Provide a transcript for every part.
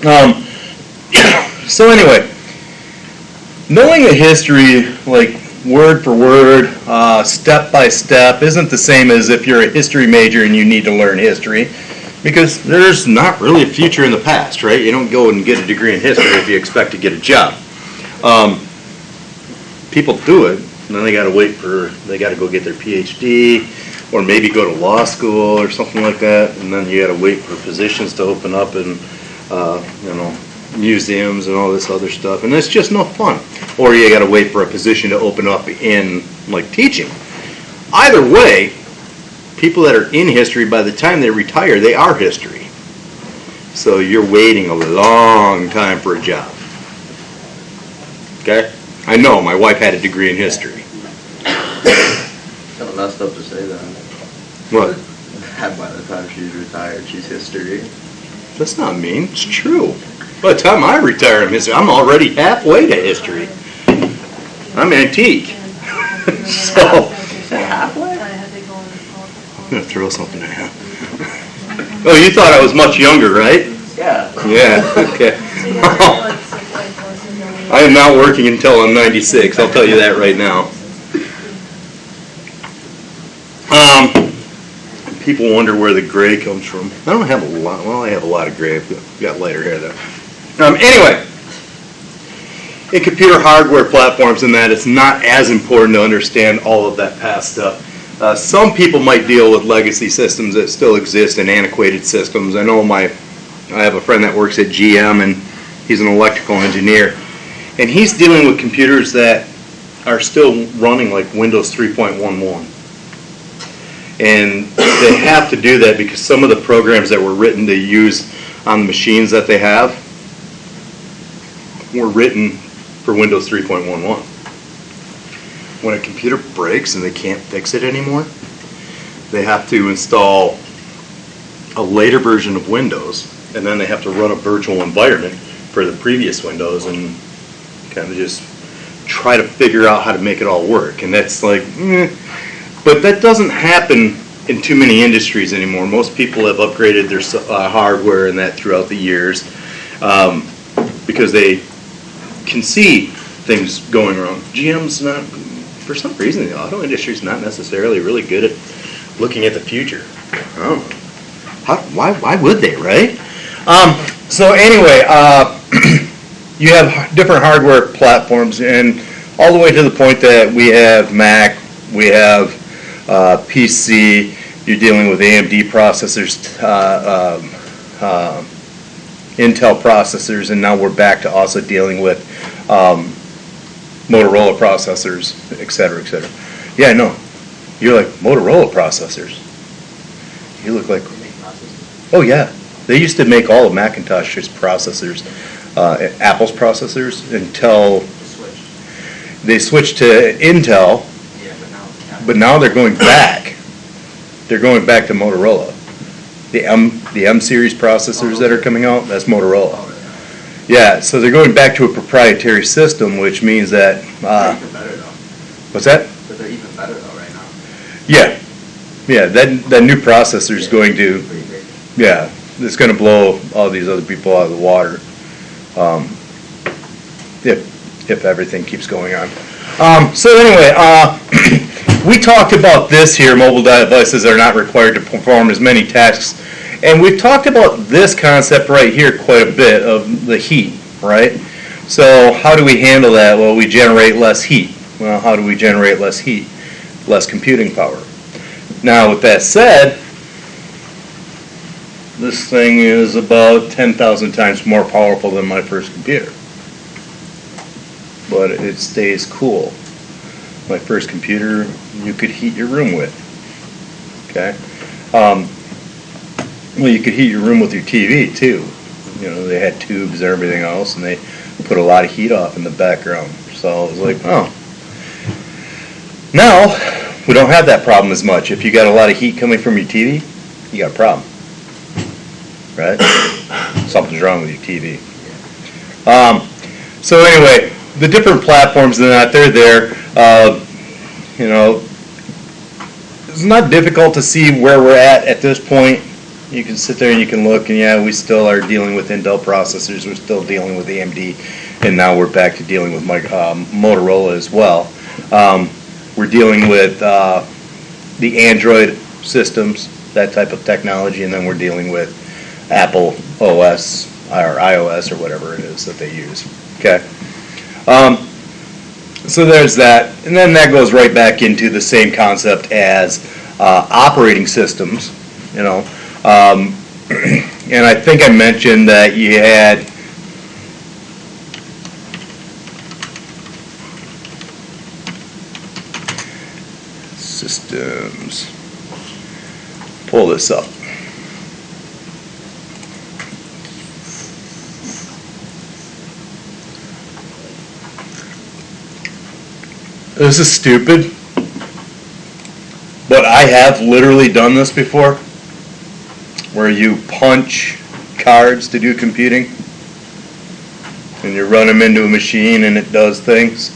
Um, so anyway, knowing a history, like word for word, step by step, isn't the same as if you're a history major and you need to learn history, because there's not really a future in the past, right? You don't go and get a degree in history if you expect to get a job. People do it, and then they got to they got to go get their PhD, or maybe go to law school or something like that, and then you got to wait for positions to open up in, museums and all this other stuff, and it's just no fun. Or you got to wait for a position to open up in, like, teaching. Either way, people that are in history, by the time they retire, they are history. So you're waiting a long time for a job. Okay? I know, my wife had a degree in history. Kind of messed up to say that. What? By the time she's retired, she's history. That's not mean. It's true. By the time I retire in history, I'm already halfway to history. I'm antique. So, Halfway? I'm going to throw something at you. Oh, you thought I was much younger, right? Yeah. Yeah, okay. I am not working until I'm 96, I'll tell you that right now. People wonder where the gray comes from. I don't have a lot, well, I have a lot of gray. I've got lighter hair though. Anyway, in computer hardware platforms and that, it's not as important to understand all of that past stuff. Some people might deal with legacy systems that still exist and antiquated systems. I know I have a friend that works at GM, and he's an electrical engineer, and he's dealing with computers that are still running like Windows 3.11. And they have to do that because some of the programs that were written to use on the machines that they have were written for Windows 3.11. When a computer breaks and they can't fix it anymore, they have to install a later version of Windows, and then they have to run a virtual environment for the previous Windows and kind of just try to figure out how to make it all work. And that's like, But that doesn't happen in too many industries anymore. Most people have upgraded their hardware and that throughout the years because they can see things going wrong. GM's not, for some reason, the auto industry is not necessarily really good at looking at the future. Oh, why would they, right? So anyway, you have different hardware platforms, and all the way to the point that we have Mac, we have PC, you're dealing with AMD processors, Intel processors, and now we're back to also dealing with Motorola processors, et cetera, et cetera. Yeah, I know. You're like, Motorola processors? You look like... Oh, yeah. They used to make all of Macintosh's processors, Apple's processors, until they switched to Intel. But now they're going back. They're going back to Motorola. The M series processors that are coming out, that's Motorola. Yeah, so they're going back to a proprietary system, which means that. They're even better though. What's that? But they're even better though right now. Yeah, yeah. That new processor is going to. Yeah, it's going to blow all these other people out of the water. If everything keeps going on. So anyway, we talked about this here, mobile devices are not required to perform as many tasks. And we've talked about this concept right here quite a bit of the heat, right? So how do we handle that? Well, we generate less heat. Well, how do we generate less heat? Less computing power. Now, with that said, this thing is about 10,000 times more powerful than my first computer. But it stays cool. My first computer, you could heat your room with. Okay? Well, you could heat your room with your TV too. You know, they had tubes and everything else, and they put a lot of heat off in the background. So I was like, oh. Now, we don't have that problem as much. If you got a lot of heat coming from your TV, you got a problem. Right? Something's wrong with your TV. So anyway, the different platforms and that, they're there. You know, it's not difficult to see where we're at this point you can sit there and you can look, and yeah, we still are dealing with Intel processors, we're still dealing with AMD, and now we're back to dealing with Motorola as well. We're dealing with the Android systems, that type of technology, and then we're dealing with Apple OS or iOS or whatever it is that they use. Okay. So there's that, and then that goes right back into the same concept as operating systems, you know. And I think I mentioned that you had systems. Pull this up. This is stupid, but I have literally done this before, where you punch cards to do computing, and you run them into a machine and it does things.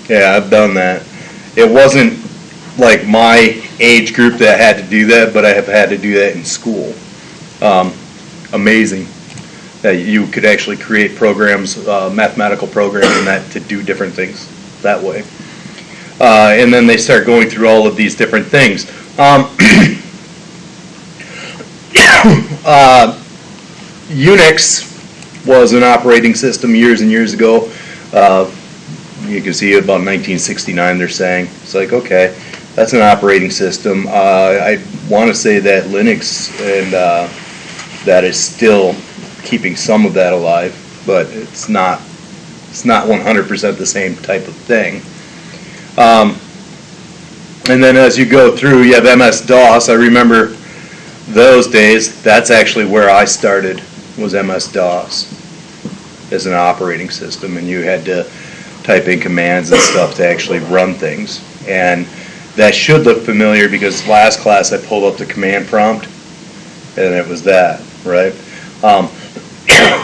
Yeah, I've done that. It wasn't like my age group that had to do that, but I have had to do that in school. Amazing that you could actually create programs, mathematical programs and that to do different things that way. And then they start going through all of these different things. Unix was an operating system years and years ago. You can see about 1969 they're saying. It's like, okay, that's an operating system. I want to say that Linux and that is still keeping some of that alive, but it's not 100% the same type of thing. And then as you go through, you have MS-DOS. I remember those days. That's actually where I started, was MS-DOS as an operating system, and you had to type in commands and stuff to actually run things. And that should look familiar because last class I pulled up the command prompt, and it was that, right?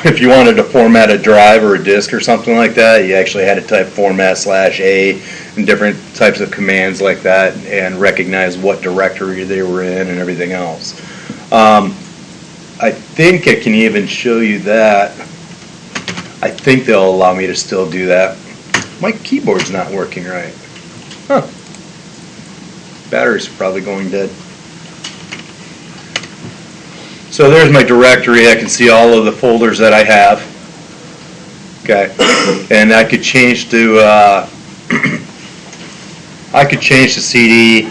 If you wanted to format a drive or a disk or something like that, you actually had to type format/A and different types of commands like that and recognize what directory they were in and everything else. I think I can even show you that. I think they'll allow me to still do that. My keyboard's not working right. Huh. Battery's probably going dead. So there's my directory. I can see all of the folders that I have. Okay, and I could change to I could change the CD,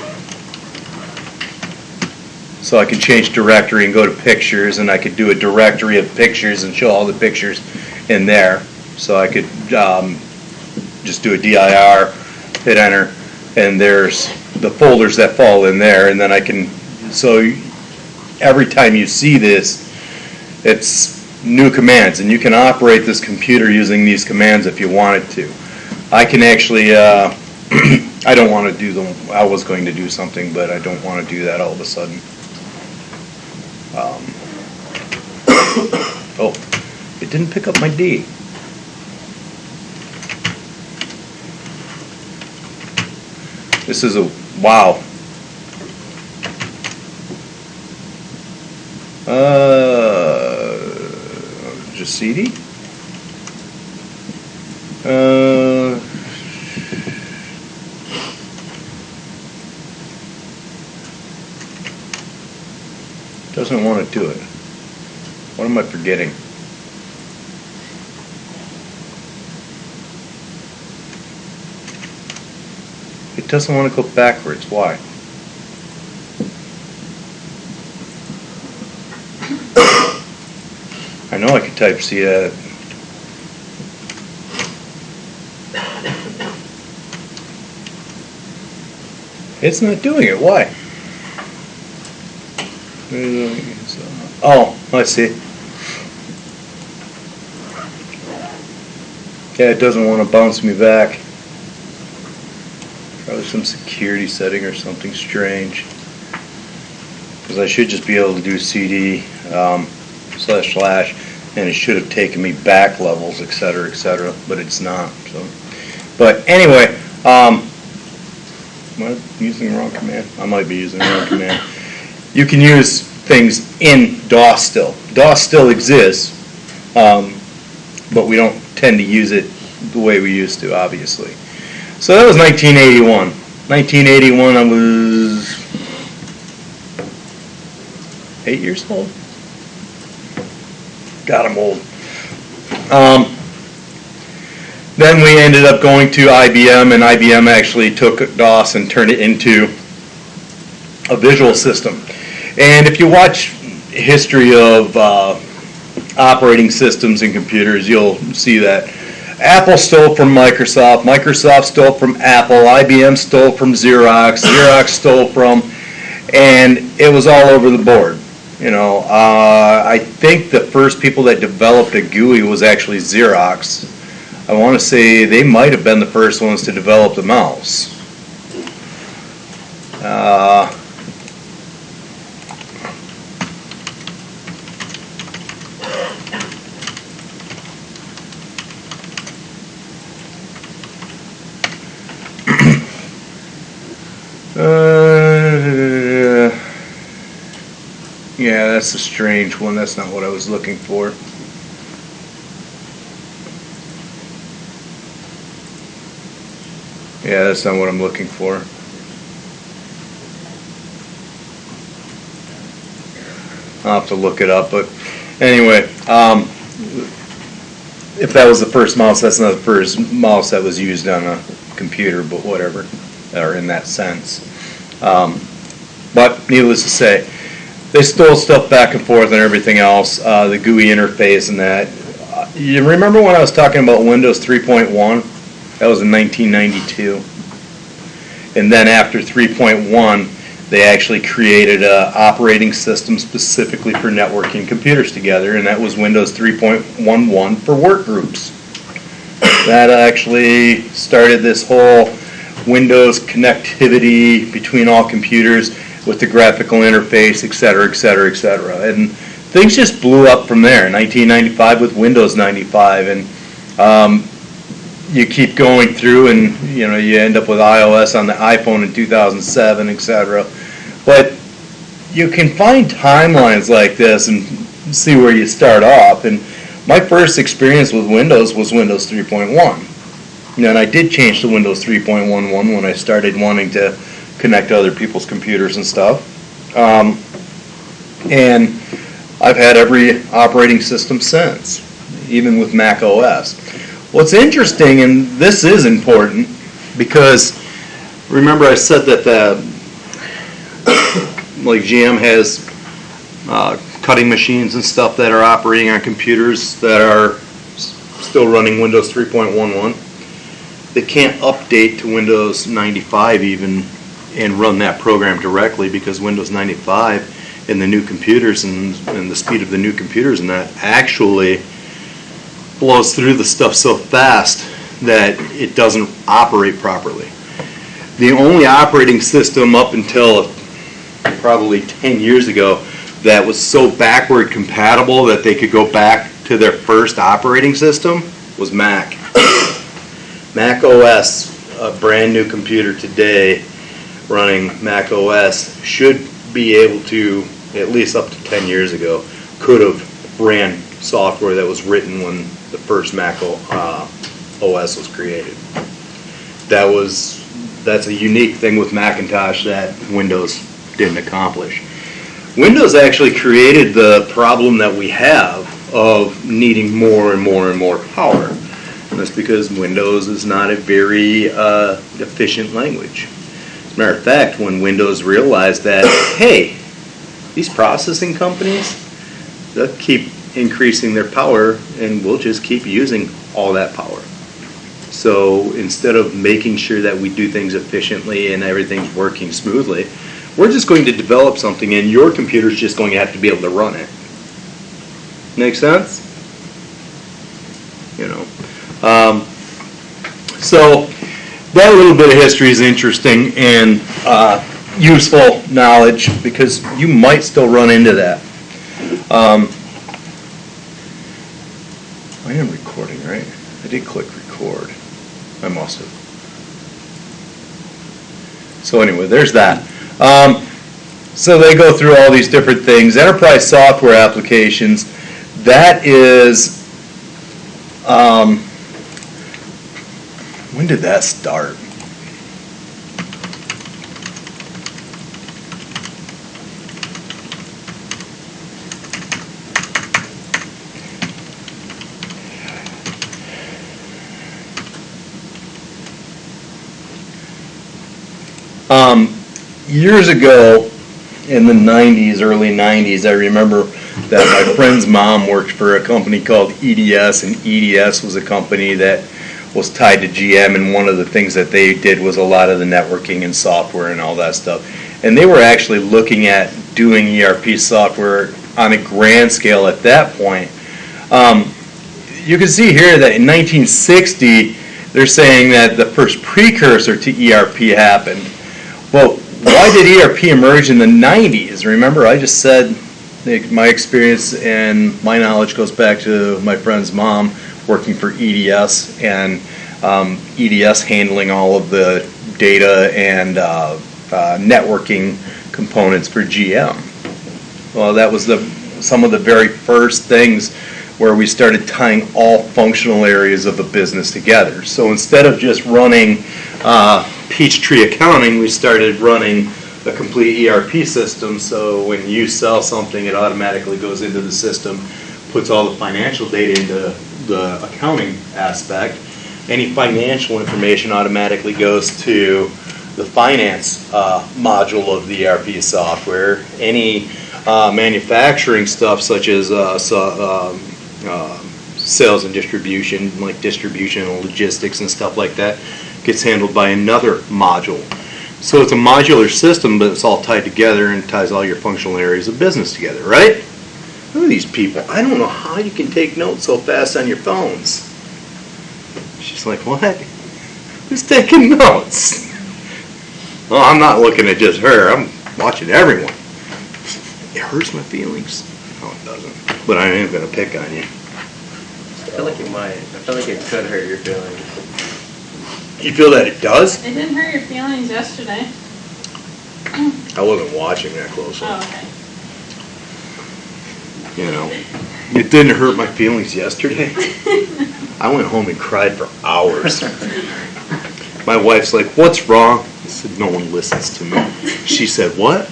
so I can change directory and go to pictures, and I could do a directory of pictures and show all the pictures in there. So I could just do a dir, hit enter, and there's the folders that fall in there, and then I can, so every time you see this, it's new commands, and you can operate this computer using these commands if you wanted to. I can actually, I don't want to do them, I was going to do something, but I don't want to do that all of a sudden. Oh, it didn't pick up my D. This is a, wow. Just CD? Doesn't want to do it. What am I forgetting? It doesn't want to go backwards. Why? I know I could type C. It's not doing it. Why? Oh, I see. Yeah, it doesn't want to bounce me back. Probably some security setting or something strange. Because I should just be able to do CD // and it should have taken me back levels, etc., but it's not. So, but anyway, am I using the wrong command? I might be using the wrong command. You can use things in DOS still. DOS still exists, but we don't tend to use it the way we used to, obviously. So that was 1981. 1981, I was 8 years old. God, I'm old. Then we ended up going to IBM, and IBM actually took DOS and turned it into a visual system. And if you watch history of operating systems and computers, you'll see that Apple stole from Microsoft, Microsoft stole from Apple, IBM stole from Xerox, Xerox stole from, and it was all over the board. You know, I think the first people that developed a GUI was actually Xerox. I want to say they might have been the first ones to develop the mouse. Yeah, that's a strange one. That's not what I was looking for. Yeah, that's not what I'm looking for. I'll have to look it up, but anyway, if that was the first mouse, that's not the first mouse that was used on a computer, but whatever, or in that sense. But needless to say, they stole stuff back and forth and everything else, the GUI interface and that. You remember when I was talking about Windows 3.1? That was in 1992. And then after 3.1, they actually created an operating system specifically for networking computers together, and that was Windows 3.11 for work groups. That actually started this whole Windows connectivity between all computers with the graphical interface, et cetera, et cetera, et cetera. And things just blew up from there. 1995 with Windows 95, and you keep going through, and you know you end up with iOS on the iPhone in 2007, et cetera. But you can find timelines like this and see where you start off. And my first experience with Windows was Windows 3.1. And I did change to Windows 3.11 when I started wanting to connect to other people's computers and stuff. And I've had every operating system since, even with Mac OS. What's interesting, and this is important, because remember I said that like GM has cutting machines and stuff that are operating on computers that are still running Windows 3.11. They can't update to Windows 95 even and run that program directly, because Windows 95 and the new computers and the speed of the new computers and that actually blows through the stuff so fast that it doesn't operate properly. The only operating system up until probably 10 years ago that was so backward compatible that they could go back to their first operating system was Mac. Mac OS, a brand new computer today running Mac OS, should be able to, at least up to 10 years ago, could have ran software that was written when the first Mac OS was created. That's a unique thing with Macintosh that Windows didn't accomplish. Windows actually created the problem that we have of needing more and more and more power. And that's because Windows is not a very efficient language. As a matter of fact, when Windows realized that, hey, these processing companies, they'll keep increasing their power and we'll just keep using all that power. So instead of making sure that we do things efficiently and everything's working smoothly, we're just going to develop something and your computer's just going to have to be able to run it. Make sense? You know. So that little bit of history is interesting and useful knowledge, because you might still run into that. I am recording, right? I did click record. I must have. So anyway, there's that. So they go through all these different things. Enterprise software applications, that is, when did that start? Years ago, in the 90s, early 90s, I remember that my friend's mom worked for a company called EDS, and EDS was a company that was tied to GM, and one of the things that they did was a lot of the networking and software and all that stuff. And they were actually looking at doing ERP software on a grand scale at that point. You can see here that in 1960, they're saying that the first precursor to ERP happened. Well, why did ERP emerge in the 90s? Remember, I just said my experience and my knowledge goes back to my friend's mom working for EDS, and EDS handling all of the data and networking components for GM. Well, that was some of the very first things where we started tying all functional areas of the business together. So instead of just running Peachtree accounting, we started running a complete ERP system. So when you sell something, it automatically goes into the system, puts all the financial data into the accounting aspect. Any financial information automatically goes to the finance module of the ERP software. Any manufacturing stuff such as sales and distribution, like distribution and logistics and stuff like that, gets handled by another module. So it's a modular system, but it's all tied together and ties all your functional areas of business together, right? Look at these people. I don't know how you can take notes so fast on your phones. She's like, what? Who's taking notes? Well, I'm not looking at just her. I'm watching everyone. It hurts my feelings. No, it doesn't. But I am going to pick on you. I feel like it might. I feel like it could hurt your feelings. You feel that it does? It didn't hurt your feelings yesterday. I wasn't watching that closely. Oh, okay. You know, it didn't hurt my feelings yesterday. I went home and cried for hours. My wife's like, what's wrong? I said, no one listens to me. She said, what?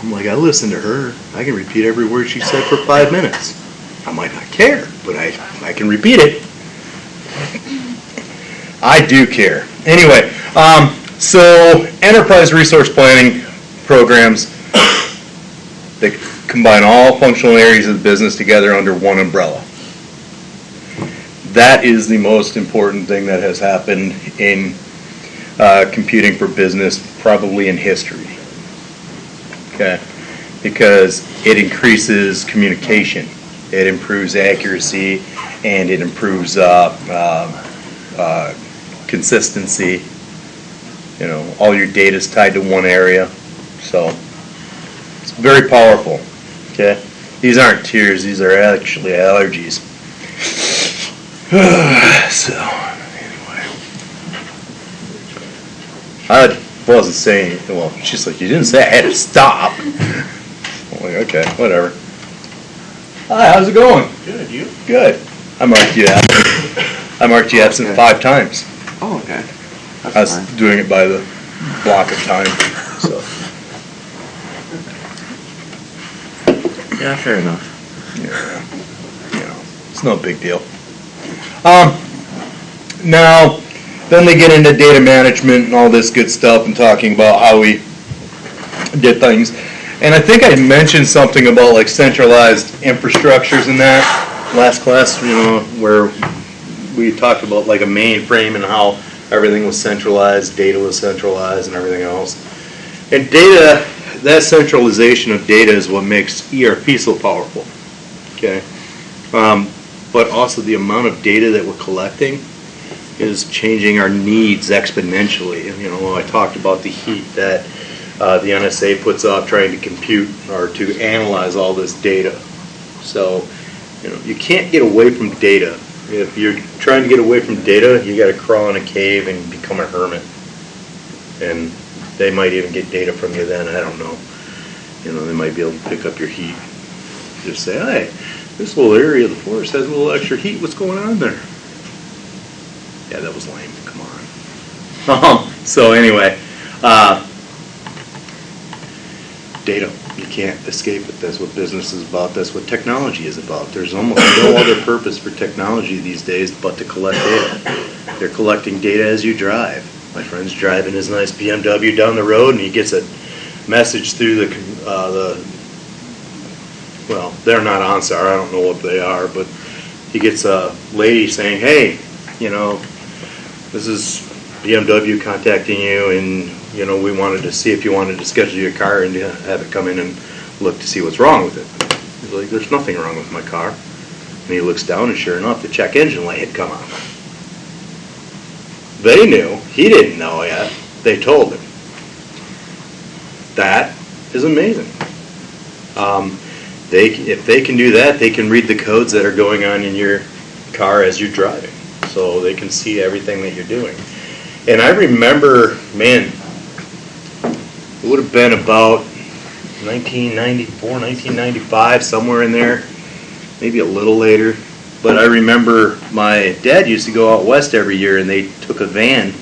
I'm like, I listened to her. I can repeat every word she said for 5 minutes. I might not care, but I can repeat it. I do care. Anyway, so enterprise resource planning programs, they combine all functional areas of the business together under one umbrella. That is the most important thing that has happened in computing for business, probably in history. Okay, because it increases communication, it improves accuracy, and it improves consistency. You know, all your data is tied to one area, so it's very powerful. Okay, these aren't tears; these are actually allergies. So anyway, I wasn't saying. Well, she's like, you didn't say I had to stop. I'm like, okay, whatever. Hi, how's it going? Good, you? Good. I marked you absent. I marked you absent 5 times. Oh, okay. That's I was fine. doing it by the block of time, so. Yeah, fair enough. Yeah, you know, it's no big deal. Now, then they get into data management and all this good stuff and talking about how we did things. And I think I mentioned something about like centralized infrastructures in that last class, you know, where we talked about like a mainframe and how everything was centralized, data was centralized and everything else. And data, that centralization of data is what makes ERP so powerful, okay? But also the amount of data that we're collecting is changing our needs exponentially. And, you know, I talked about the heat that the NSA puts off trying to compute or to analyze all this data. So, you know, you can't get away from data If you're trying to get away from data, you gotta crawl in a cave and become a hermit. And they might even get data from you then, I don't know. You know, they might be able to pick up your heat. Just say, hey, this little area of the forest has a little extra heat, what's going on there? Yeah, that was lame, come on. So anyway, data, you can't escape it. That's what business is about, that's what technology is about. There's almost no other purpose for technology these days but to collect data. They're collecting data as you drive. My friend's driving his nice BMW down the road and he gets a message through well, they're not OnStar, I don't know what they are, but he gets a lady saying, hey, you know, this is BMW contacting you, and, you know, we wanted to see if you wanted to schedule your car and have it come in and look to see what's wrong with it. He's like, there's nothing wrong with my car. And he looks down, and sure enough, the check engine light had come on. They knew. He didn't know yet. They told him. That is amazing. If they can do that, they can read the codes that are going on in your car as you're driving. So they can see everything that you're doing. And I remember, man, it would have been about 1994, 1995, somewhere in there, maybe a little later. But I remember my dad used to go out west every year, and they took a van,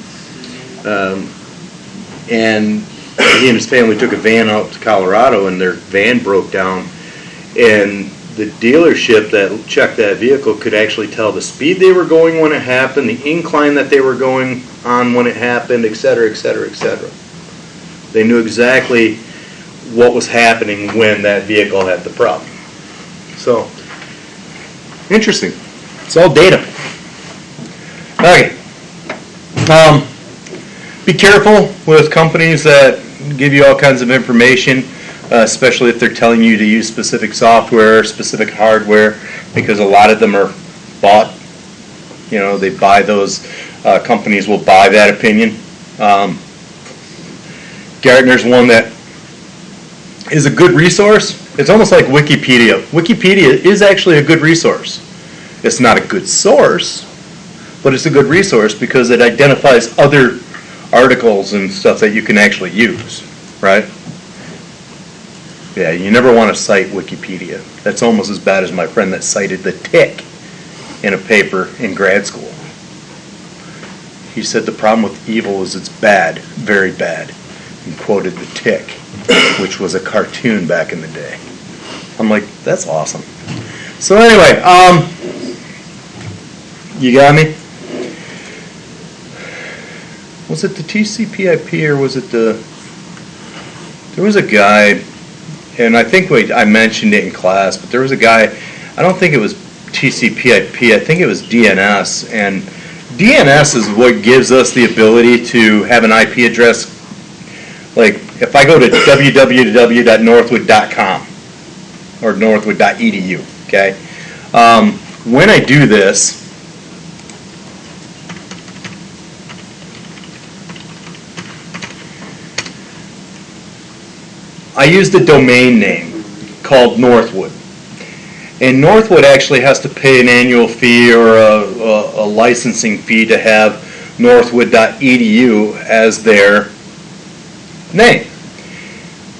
and he and his family took a van out to Colorado, and their van broke down. And the dealership that checked that vehicle could actually tell the speed they were going when it happened, the incline that they were going on when it happened, et cetera, et cetera, et cetera. They knew exactly what was happening when that vehicle had the problem. So, interesting. It's all data. Okay. Be careful with companies that give you all kinds of information, especially if they're telling you to use specific software, specific hardware, because a lot of them are bought. You know, they buy those, companies will buy that opinion. Gartner's one that is a good resource. It's almost like Wikipedia. Wikipedia is actually a good resource. It's not a good source, but it's a good resource because it identifies other articles and stuff that you can actually use, right? Yeah, you never want to cite Wikipedia. That's almost as bad as my friend that cited the tick in a paper in grad school. He said the problem with evil is it's bad, very bad, and quoted the tick, which was a cartoon back in the day. I'm like, that's awesome. So anyway, you got me? Was it the TCP/IP or was it there was a guy, and I think I mentioned it in class, but there was a guy, I don't think it was TCP/IP, I think it was DNS, and DNS is what gives us the ability to have an IP address. Like, if I go to www.northwood.com or northwood.edu, okay? When I do this, I use the domain name called Northwood. And Northwood actually has to pay an annual fee or a licensing fee to have northwood.edu as their name.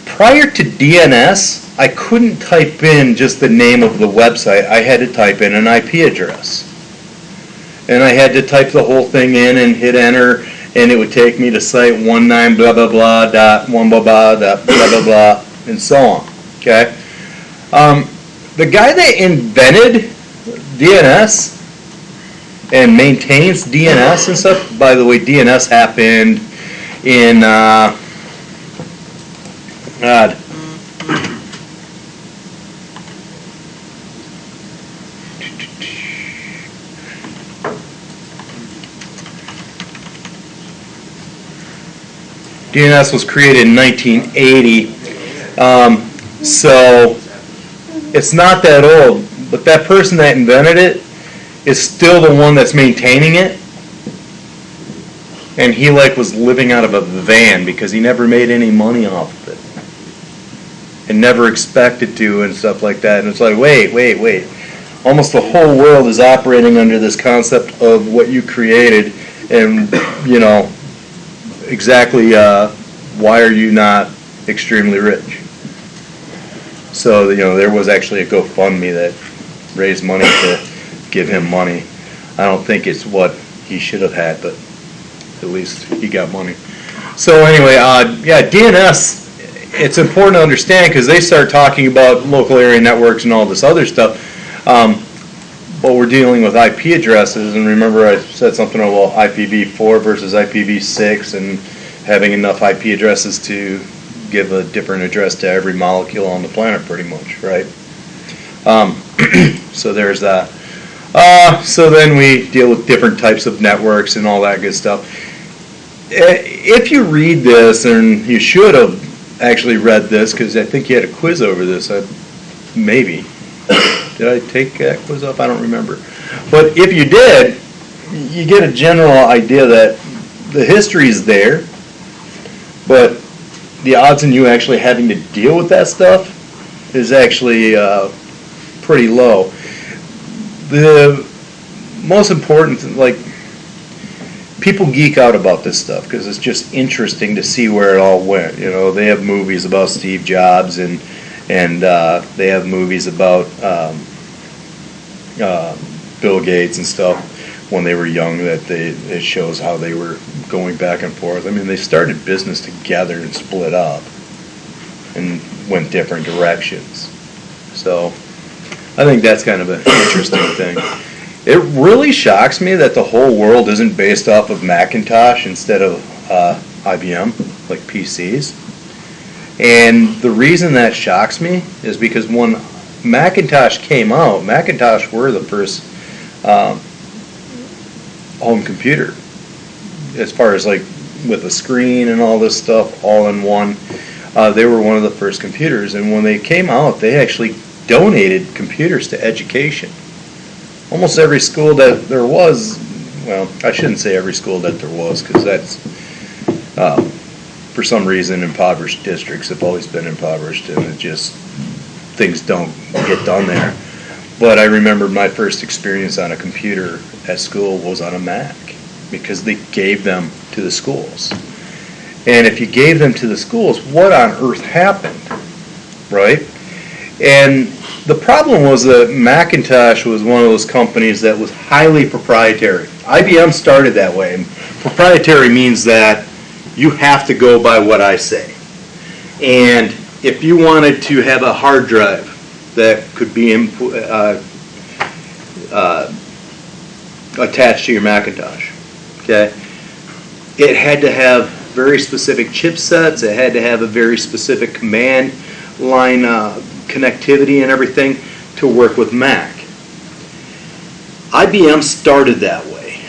Prior to DNS, I couldn't type in just the name of the website. I had to type in an IP address. And I had to type the whole thing in and hit enter, and it would take me to site 19 blah blah blah dot one blah blah dot blah blah blah and so on. Okay? The guy that invented DNS and maintains DNS and stuff, by the way, DNS happened in DNS was created in 1980, so it's not that old, but that person that invented it is still the one that's maintaining it, and he was living out of a van because he never made any money off of it and never expected to and stuff like that. And it's like, wait, almost the whole world is operating under this concept of what you created, and, you know, exactly why are you not extremely rich? So, you know, there was actually a GoFundMe that raised money to give him money. I don't think it's what he should have had, but at least he got money. So anyway, yeah, DNS, it's important to understand because they start talking about local area networks and all this other stuff. But we're dealing with IP addresses, and remember I said something about IPv4 versus IPv6 and having enough IP addresses to give a different address to every molecule on the planet pretty much, right? So there's that. So then we deal with different types of networks and all that good stuff. If you read this, and you should have actually read this, because I think you had a quiz over this, maybe. Did I take that quiz up? I don't remember. But if you did, you get a general idea that the history is there, but the odds in you actually having to deal with that stuff is actually pretty low. The most important, like, people geek out about this stuff because it's just interesting to see where it all went. You know, they have movies about Steve Jobs, and they have movies about Bill Gates and stuff when they were young, that it shows how they were going back and forth. I mean, they started business together and split up and went different directions. So I think that's kind of an interesting thing. It really shocks me that the whole world isn't based off of Macintosh instead of IBM, like PCs. And the reason that shocks me is because when Macintosh came out, Macintosh were the first home computer, as far as like with a screen and all this stuff all in one. They were one of the first computers, and when they came out, they actually donated computers to education. Almost every school that there was, well, I shouldn't say every school that there was, because that's, for some reason, impoverished districts have always been impoverished, and it just, things don't get done there. But I remember my first experience on a computer at school was on a Mac, because they gave them to the schools. And if you gave them to the schools, what on earth happened, right? And the problem was that Macintosh was one of those companies that was highly proprietary. IBM started that way. And proprietary means that you have to go by what I say. And if you wanted to have a hard drive that could be attached to your Macintosh, okay, it had to have very specific chipsets. It had to have a very specific command line connectivity and everything to work with Mac. IBM started that way.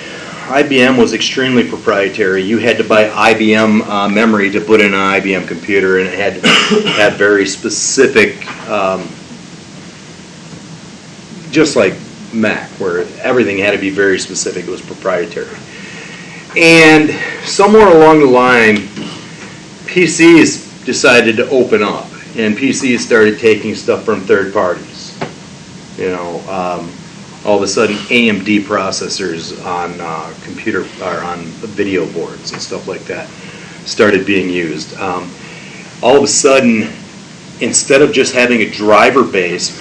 IBM was extremely proprietary. You had to buy IBM memory to put in an IBM computer, and it had to have very specific, just like Mac, where everything had to be very specific. It was proprietary. And somewhere along the line, PCs decided to open up, and PCs started taking stuff from third parties. You know, all of a sudden AMD processors on computer or on video boards and stuff like that started being used. All of a sudden, instead of just having a driver base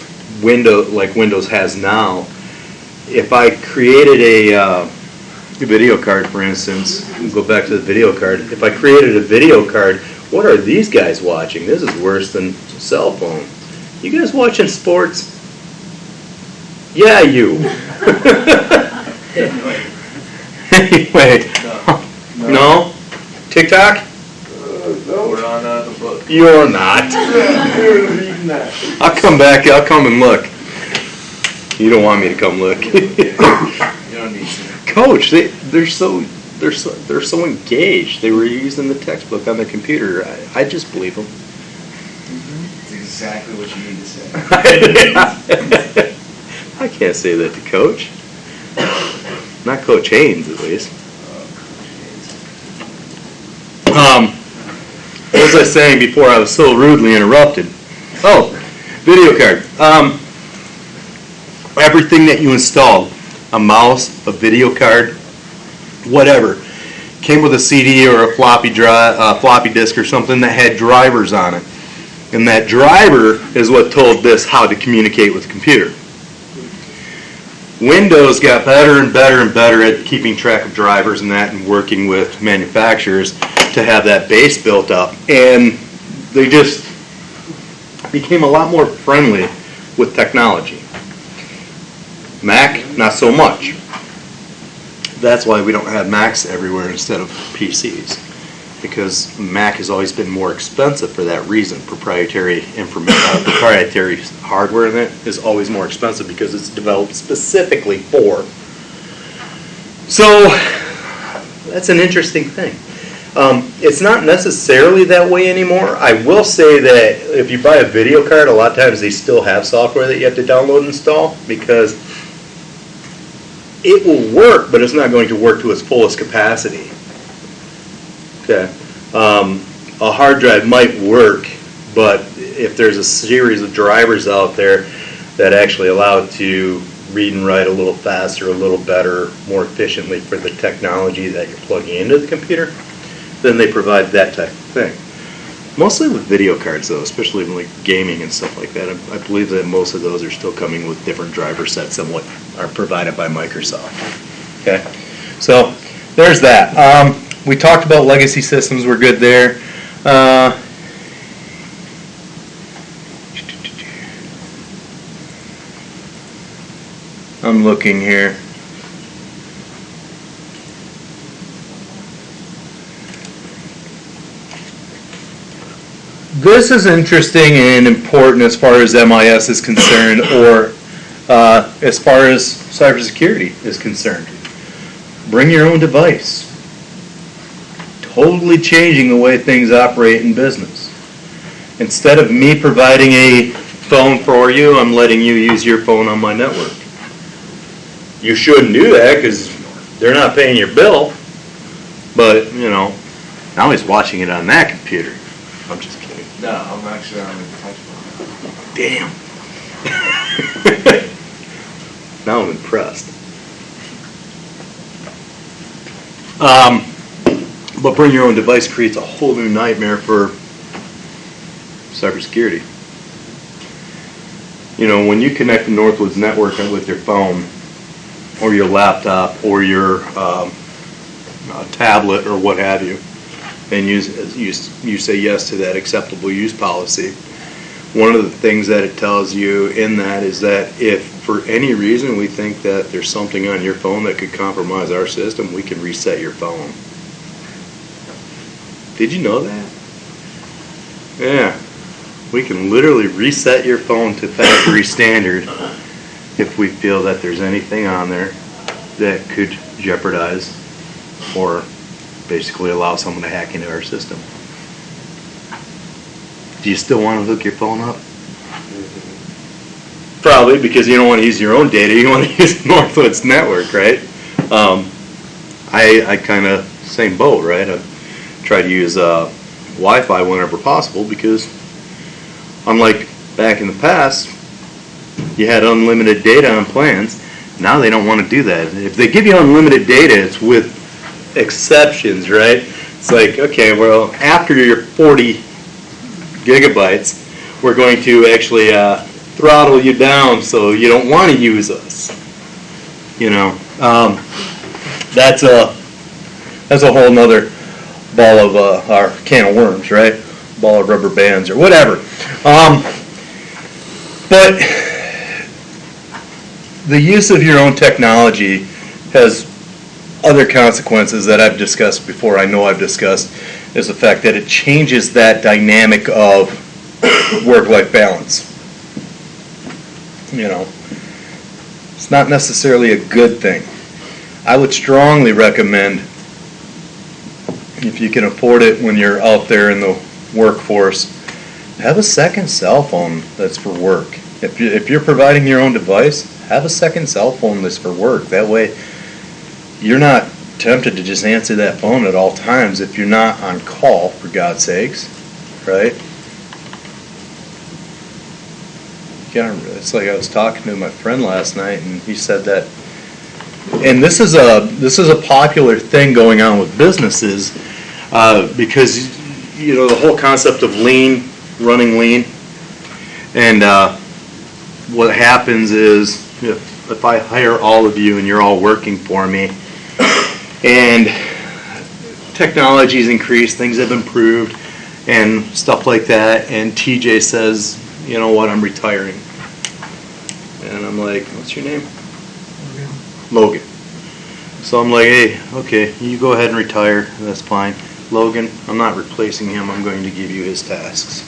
window like Windows has now, if I created a video card, for instance, we'll go back to the video card. If I created a video card, what are these guys watching? This is worse than a cell phone. You guys watching sports? Yeah, you. Anyway, no? TikTok? No, we're on the book. You're not. We're reading that. I'll come back. I'll come and look. You don't want me to come look. You don't need to. Coach, they're so engaged. They were using the textbook on the computer. I just believe them. That's exactly what you need to say. I can't say that to Coach. Not Coach Haynes, at least. What was I saying before I was so rudely interrupted? Oh, video card. everything that you installed, a mouse, a video card, whatever, came with a CD or a floppy drive, floppy disk or something that had drivers on it. And that driver is what told this how to communicate with the computer. Windows got better and better and better at keeping track of drivers and that, and working with manufacturers to have that base built up. And they just became a lot more friendly with technology. Mac, not so much. That's why we don't have Macs everywhere instead of PCs, because Mac has always been more expensive for that reason. Proprietary proprietary hardware in it is always more expensive because it's developed specifically for. So that's an interesting thing. It's not necessarily that way anymore. I will say that if you buy a video card, a lot of times they still have software that you have to download and install, because it will work, but it's not going to work to its fullest capacity. Okay. A hard drive might work, but if there's a series of drivers out there that actually allow it to read and write a little faster, a little better, more efficiently for the technology that you're plugging into the computer, then they provide that type of thing. Mostly with video cards though, especially in like gaming and stuff like that. I believe that most of those are still coming with different driver sets than what are provided by Microsoft. Okay, so there's that. We talked about legacy systems, we're good there. I'm looking here. This is interesting and important as far as MIS is concerned, or as far as cybersecurity is concerned. Bring your own device. Totally changing the way things operate in business. Instead of me providing a phone for you, I'm letting you use your phone on my network. You shouldn't do that because they're not paying your bill, but you know, now he's watching it on that computer. I'm just kidding. No, I'm actually on the touch phone. Damn. Now I'm impressed. But bring your own device creates a whole new nightmare for cybersecurity. You know, when you connect to Northwood's network with your phone, or your laptop, or your tablet, or what have you, and you say yes to that acceptable use policy, one of the things that it tells you in that is that if for any reason we think that there's something on your phone that could compromise our system, we can reset your phone. Did you know that? Yeah. We can literally reset your phone to factory standard if we feel that there's anything on there that could jeopardize or basically allow someone to hack into our system. Do you still want to hook your phone up? Probably, because you don't want to use your own data. You want to use Northwood's network, right? I kind of same boat, right? I try to use Wi-Fi whenever possible, because unlike back in the past, you had unlimited data on plans. Now they don't want to do that. If they give you unlimited data, it's with exceptions, right? It's like, okay, well, after your 40 gigabytes, we're going to actually throttle you down so you don't want to use us. You know, that's a whole nother ball of our can of worms, right? Ball of rubber bands or whatever. But the use of your own technology has other consequences that I've discussed before. I know I've discussed is the fact that it changes that dynamic of work-life balance. You know, it's not necessarily a good thing. I would strongly recommend, if you can afford it when you're out there in the workforce, have a second cell phone that's for work. If you're providing your own device, have a second cell phone that's for work. That way you're not tempted to just answer that phone at all times if you're not on call, for God's sakes, right? Yeah, it's like I was talking to my friend last night, and he said that, and this is a popular thing going on with businesses, because, you know, the whole concept of lean, running lean, and what happens is, if I hire all of you and you're all working for me, and technology's increased, things have improved, and stuff like that, and TJ says, you know what, I'm retiring. And I'm like, what's your name? Logan. So I'm like, hey, okay, you go ahead and retire, that's fine. Logan, I'm not replacing him, I'm going to give you his tasks.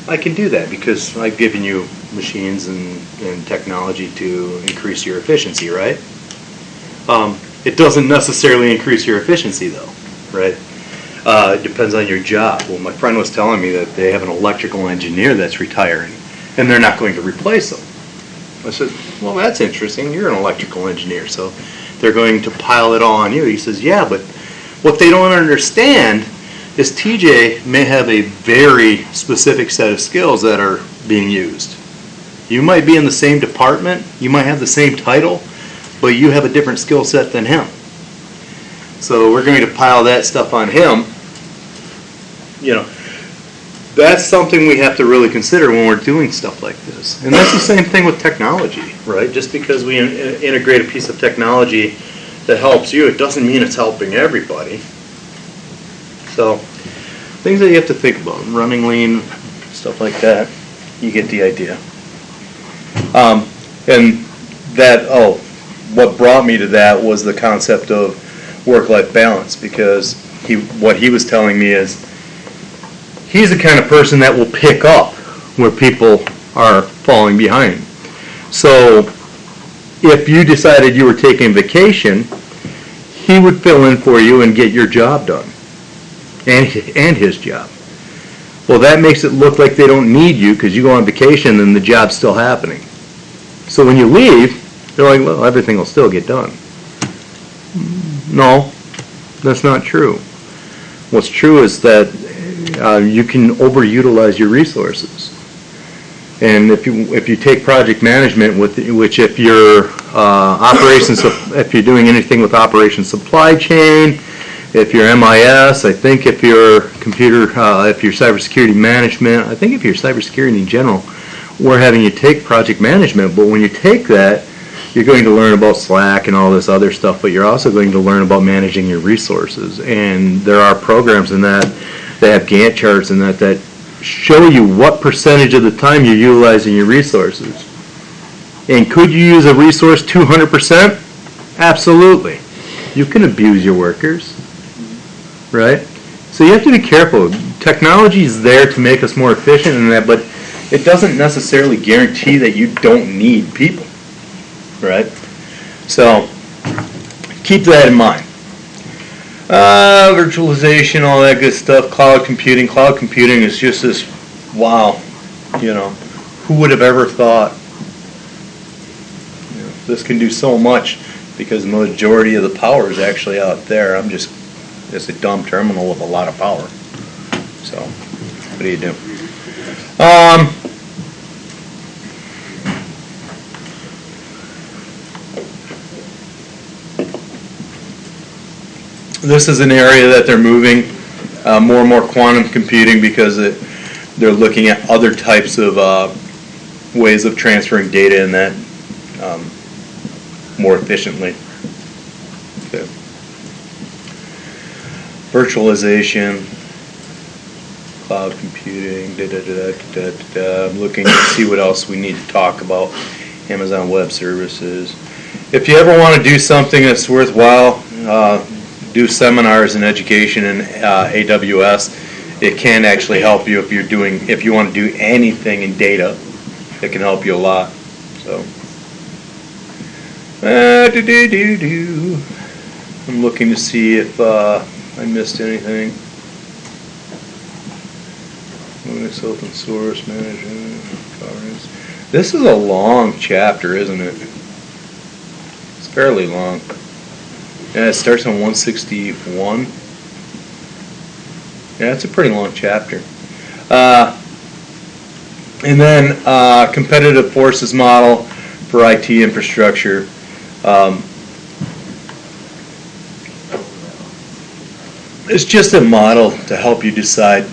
I can do that because I've given you machines and technology to increase your efficiency, right? It doesn't necessarily increase your efficiency though, right? It depends on your job. Well, my friend was telling me that they have an electrical engineer that's retiring and they're not going to replace him. I said, well, that's interesting. You're an electrical engineer, so they're going to pile it all on you. He says, yeah, but what they don't understand is TJ may have a very specific set of skills that are being used. You might be in the same department, you might have the same title, but you have a different skill set than him. So we're going to pile that stuff on him. You know, that's something we have to really consider when we're doing stuff like this. And that's the same thing with technology, right? Just because we integrate a piece of technology that helps you, it doesn't mean it's helping everybody. So, things that you have to think about, running lean, stuff like that, you get the idea. And that, what brought me to that was the concept of work-life balance, because what he was telling me is he's the kind of person that will pick up where people are falling behind. So if you decided you were taking vacation, he would fill in for you and get your job done, and his job. Well, that makes it look like they don't need you because you go on vacation and the job's still happening. So when you leave, they're like, well, everything will still get done. No, that's not true. What's true is that you can overutilize your resources. And if you take project management, which if you're if you're doing anything with operations supply chain, if you're MIS, I think if you're if you're cybersecurity management, I think if you're cybersecurity in general, we're having you take project management. But when you take that, you're going to learn about Slack and all this other stuff, but you're also going to learn about managing your resources. And there are programs in that have Gantt charts and that show you what percentage of the time you're utilizing your resources. And could you use a resource 200%? Absolutely. You can abuse your workers, right? So you have to be careful. Technology is there to make us more efficient in that, but it doesn't necessarily guarantee that you don't need people, right? So keep that in mind. Virtualization, all that good stuff, cloud computing. Cloud computing is just this, wow, you know, who would have ever thought? You know, this can do so much because the majority of the power is actually out there. I'm just a dumb terminal with a lot of power. So, what do you do? This is an area that they're moving more and more quantum computing because they're looking at other types of ways of transferring data in that more efficiently. Okay. Virtualization, cloud computing, I'm looking to see what else we need to talk about. Amazon Web Services. If you ever want to do something that's worthwhile, do seminars in education in AWS. It can actually help you if you want to do anything in data. It can help you a lot. So, I'm looking to see if I missed anything. Linux open source management. This is a long chapter, isn't it? It's fairly long. Yeah, it starts on 161. Yeah, it's a pretty long chapter. And then competitive forces model for IT infrastructure. It's just a model to help you decide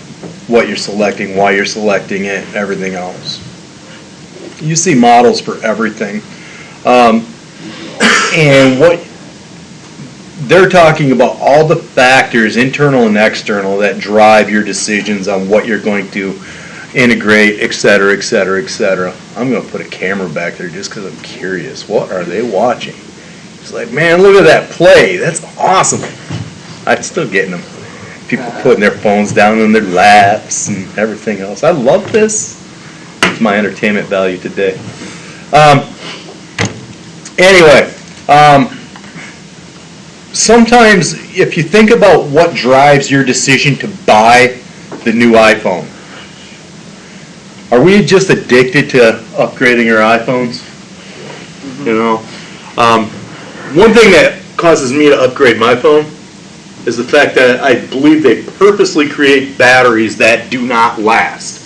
what you're selecting, why you're selecting it, everything else. You see models for everything. And what they're talking about, all the factors, internal and external, that drive your decisions on what you're going to integrate, et cetera, et cetera, et cetera. I'm going to put a camera back there just because I'm curious. What are they watching? It's like, man, look at that play. That's awesome. I'm still getting them. People putting their phones down in their laps and everything else. I love this. It's my entertainment value today. Anyway, sometimes if you think about what drives your decision to buy the new iPhone, are we just addicted to upgrading our iPhones? You know, one thing that causes me to upgrade my phone is the fact that I believe they purposely create batteries that do not last.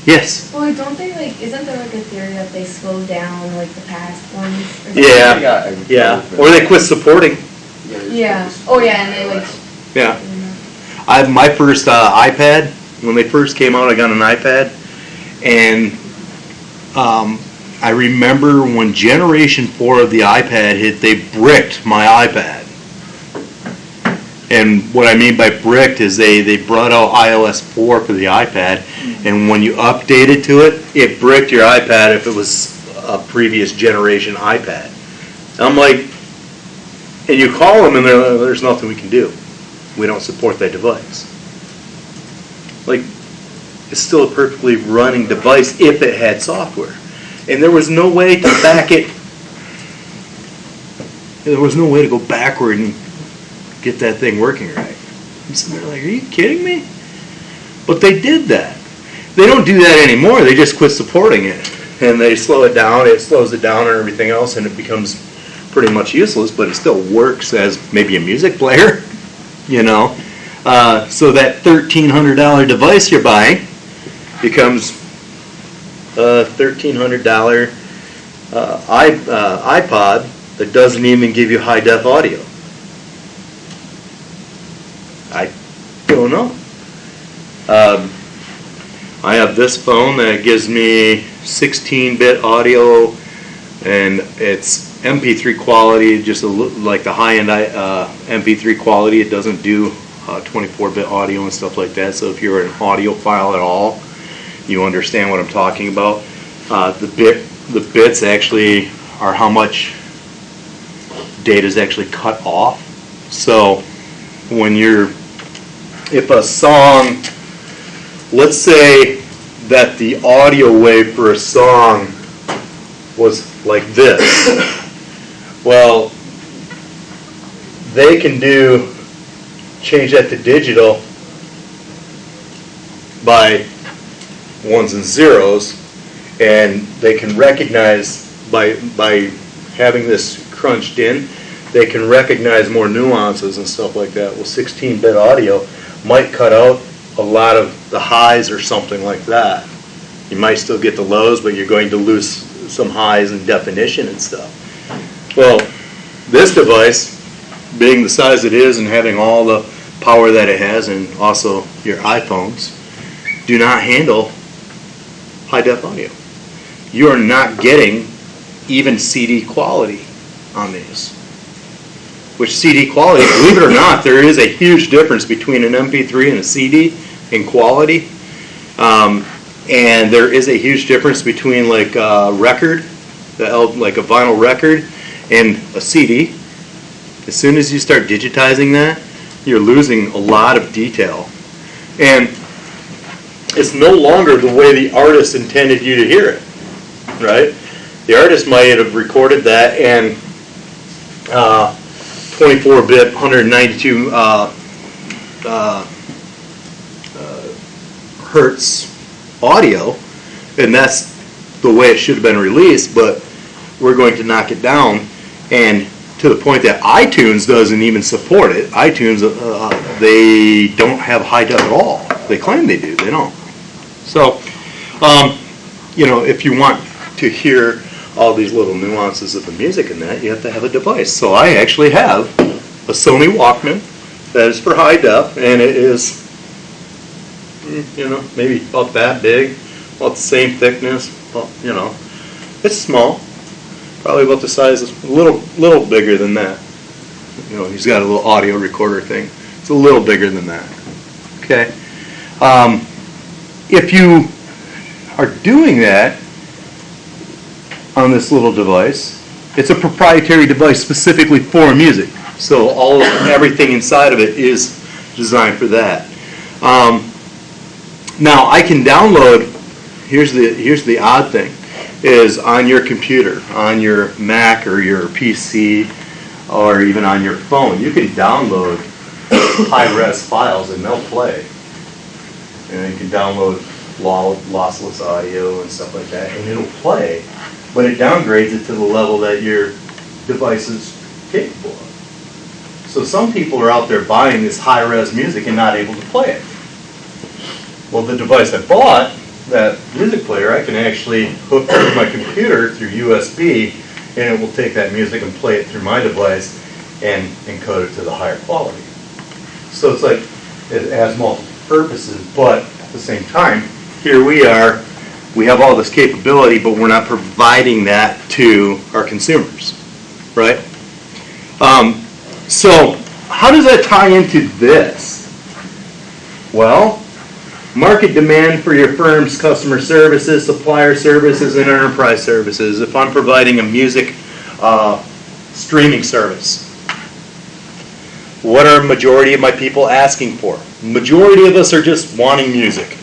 Yes? Well, don't they, like, isn't there like a theory that they slow down like the past ones? Or something? Yeah, or they quit supporting. Yeah. Oh yeah, and they like. Yeah. My first iPad, when they first came out, I got an iPad, and I remember when Generation 4 of the iPad hit, they bricked my iPad. And what I mean by bricked is they brought out iOS 4 for the iPad, and when you updated to it, it bricked your iPad if it was a previous generation iPad. And I'm like, and you call them and there's nothing we can do. We don't support that device. Like, it's still a perfectly running device if it had software. And there was no way to back it. There was no way to go backward and get that thing working right. I'm sitting there like, are you kidding me? But they did that. They don't do that anymore. They just quit supporting it. And they slow it down. It slows it down and everything else, and it becomes pretty much useless, but it still works as maybe a music player, you know. So that $1,300 device you're buying becomes a $1,300 iPod that doesn't even give you high-def audio. I don't know. I have this phone that gives me 16-bit audio, and it's MP3 quality, just like the high-end MP3 quality. It doesn't do 24-bit audio and stuff like that. So if you're an audiophile at all, you understand what I'm talking about. The bits actually are how much data is actually cut off. So when if a song, let's say that the audio wave for a song was like this, well, they can change that to digital by ones and zeros, and they can recognize by having this crunched in, they can recognize more nuances and stuff like that. Well, 16-bit audio might cut out a lot of the highs or something like that. You might still get the lows, but you're going to lose some highs in definition and stuff. Well, this device, being the size it is and having all the power that it has, and also your iPhones, do not handle high-def audio. You are not getting even CD quality on these. Which CD quality, believe it or not, there is a huge difference between an MP3 and a CD in quality. And there is a huge difference between like a record, like a vinyl record, and a CD. As soon as you start digitizing that, you're losing a lot of detail. And it's no longer the way the artist intended you to hear it, right? The artist might have recorded that and 24-bit, 192 hertz audio, and that's the way it should have been released, but we're going to knock it down, and to the point that iTunes doesn't even support it. iTunes, they don't have high def at all. They claim they do, they don't. So You know, if you want to hear all these little nuances of the music in that, you have to have a device. So I actually have a Sony Walkman that is for high def, and it is, you know, maybe about that big, about the same thickness, well, you know, it's small, probably about the size, a little bigger than that. You know, he's got a little audio recorder thing. It's a little bigger than that. Okay. If you are doing that on this little device, it's a proprietary device specifically for music. So everything inside of it is designed for that. Now I can download. Here's the odd thing: is on your computer, on your Mac or your PC, or even on your phone, you can download high-res files and they'll play. And you can download lossless audio and stuff like that, and it'll play, but it downgrades it to the level that your device is capable of. So some people are out there buying this high-res music and not able to play it. Well, the device I bought, that music player, I can actually hook to my computer through USB, and it will take that music and play it through my device and encode it to the higher quality. So it's like it has multiple purposes, but at the same time, here we are, we have all this capability, but we're not providing that to our consumers, right? So how does that tie into this? Well, market demand for your firm's customer services, supplier services, and enterprise services. If I'm providing a music streaming service, what are majority of my people asking for? Majority of us are just wanting music.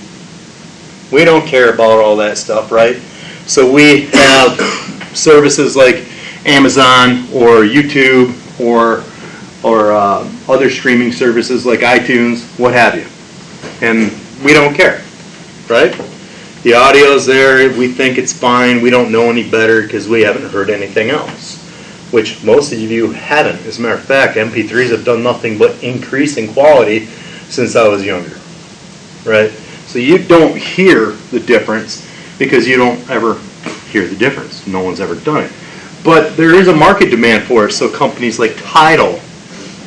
We don't care about all that stuff, right? So we have services like Amazon or YouTube or other streaming services like iTunes, what have you. And we don't care, right? The audio's there, we think it's fine, we don't know any better because we haven't heard anything else, which most of you haven't. As a matter of fact, MP3s have done nothing but increase in quality since I was younger, right? So you don't hear the difference because you don't ever hear the difference. No one's ever done it. But there is a market demand for it, so companies like Tidal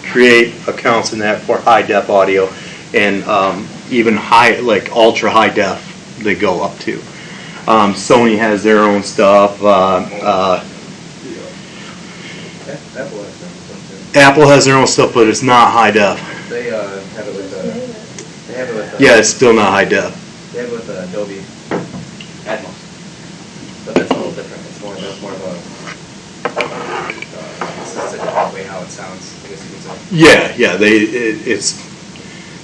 create accounts in that for high def audio, and even high, like ultra high def, they go up to. Sony has their own stuff. Apple has their own stuff, but it's not high def. They have it with they have it with Yeah, it's still not high def. they have it with Adobe Atmos, but that's a little different. It's more of a it's just a different way how it sounds. I guess you could say. Yeah,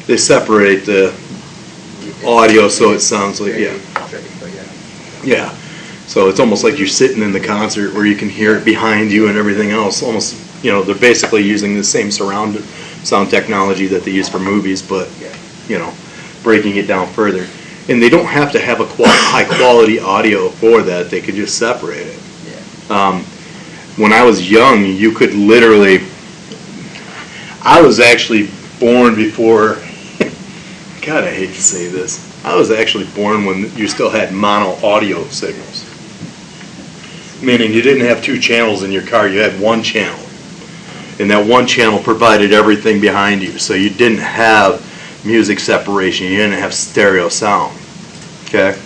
they separate the audio so it sounds like, yeah. Tricky, but yeah. Yeah, so it's almost like you're sitting in the concert where you can hear it behind you and everything else. Almost, you know, they're basically using the same surround sound technology that they use for movies, but, you know, breaking it down further. And they don't have to have a high quality audio for that. They could just separate it. Yeah. When I was young, you could literally, I was actually born before, God, I hate to say this. I was actually born when you still had mono audio signals. Meaning you didn't have two channels in your car, you had one channel. And that one channel provided everything behind you. So you didn't have music separation, you didn't have stereo sound. Okay?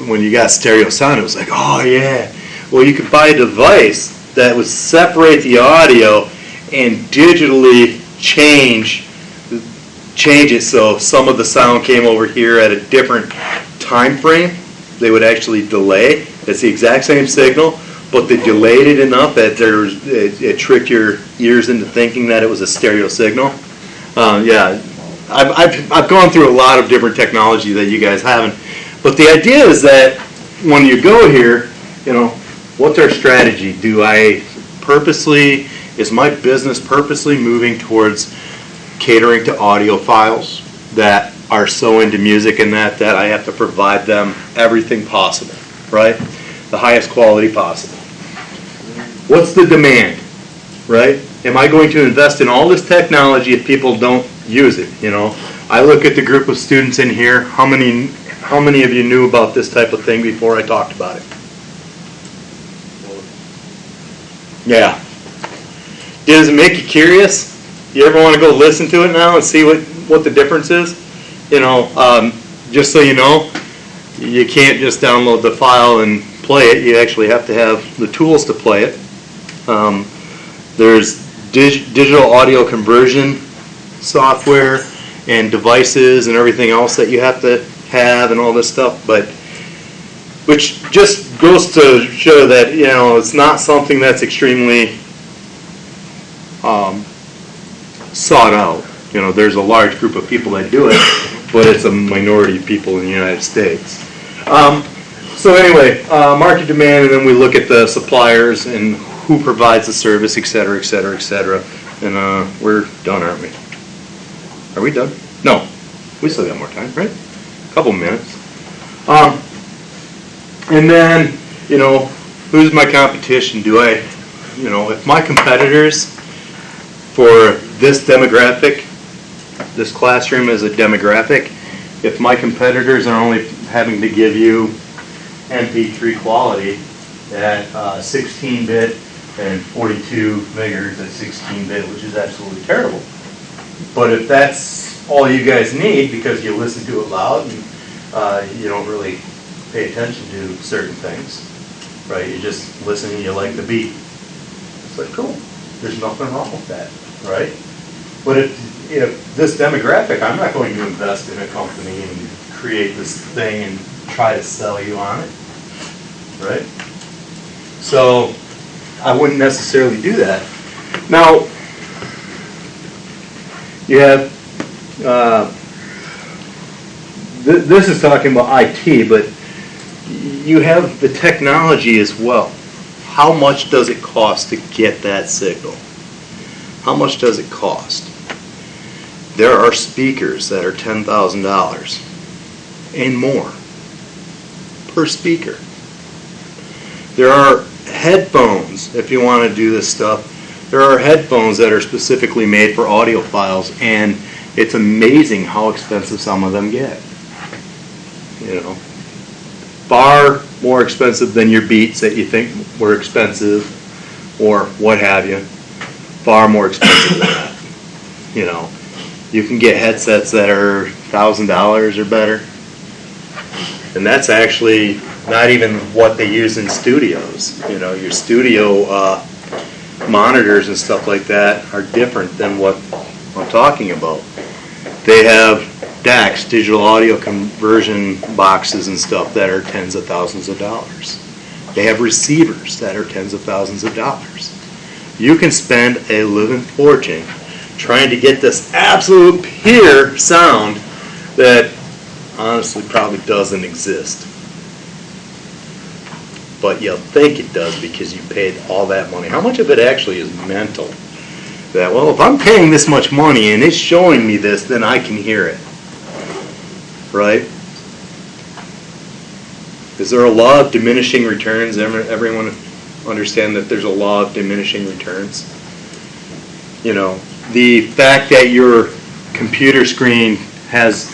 When you got stereo sound, it was like, oh yeah. Well, you could buy a device that would separate the audio and digitally change it so some of the sound came over here at a different time frame. They would actually delay. It's the exact same signal, but they delayed it enough that it tricked your ears into thinking that it was a stereo signal. Yeah, I've gone through a lot of different technology that you guys haven't. But the idea is that when you go here, you know, what's our strategy? Is my business purposely moving towards catering to audiophiles that are so into music and that I have to provide them everything possible, right? The highest quality possible. What's the demand, right? Am I going to invest in all this technology if people don't use it, you know? I look at the group of students in here, how many of you knew about this type of thing before I talked about it? Yeah. Does it make you curious? You ever want to go listen to it now and see what the difference is? You know, just so you know, you can't just download the file and play it. You actually have to have the tools to play it. There's digital audio conversion software and devices and everything else that you have to have and all this stuff, but which just goes to show that, you know, it's not something that's extremely sought out. You know, there's a large group of people that do it, but it's a minority of people in the United States. So anyway, market demand, and then we look at the suppliers and who provides the service, et cetera, et cetera, et cetera. And we're done, aren't we? Are we done? No. We still got more time, right? A couple minutes. And then, you know, who's my competition? Do I, you know, if my competitors for this demographic, this classroom is a demographic, if my competitors are only having to give you MP3 quality at 16-bit and 42 megahertz at 16-bit, which is absolutely terrible. But if that's all you guys need because you listen to it loud and you don't really pay attention to certain things, right? You just listen and you like the beat. It's like, cool. There's nothing wrong with that, right? But if this demographic, I'm not going to invest in a company and create this thing and try to sell you on it, right? So I wouldn't necessarily do that. Now, you have, this is talking about IT, but you have the technology as well. How much does it cost to get that signal? How much does it cost? There are speakers that are $10,000 and more per speaker. There are headphones, if you want to do this stuff. There are headphones that are specifically made for audiophiles, and it's amazing how expensive some of them get. You know, far more expensive than your Beats that you think were expensive, or what have you. Far more expensive than that. You know, you can get headsets that are $1,000 or better, and that's actually not even what they use in studios. You know, your studio monitors and stuff like that are different than what I'm talking about. They have DACs, digital audio conversion boxes and stuff that are tens of thousands of dollars. They have receivers that are tens of thousands of dollars. You can spend a living fortune trying to get this absolute pure sound that honestly probably doesn't exist. But you'll think it does because you paid all that money. How much of it actually is mental? That, well, if I'm paying this much money and it's showing me this, then I can hear it. Right? Is there a law of diminishing returns? Everyone understand that there's a law of diminishing returns? You know, the fact that your computer screen has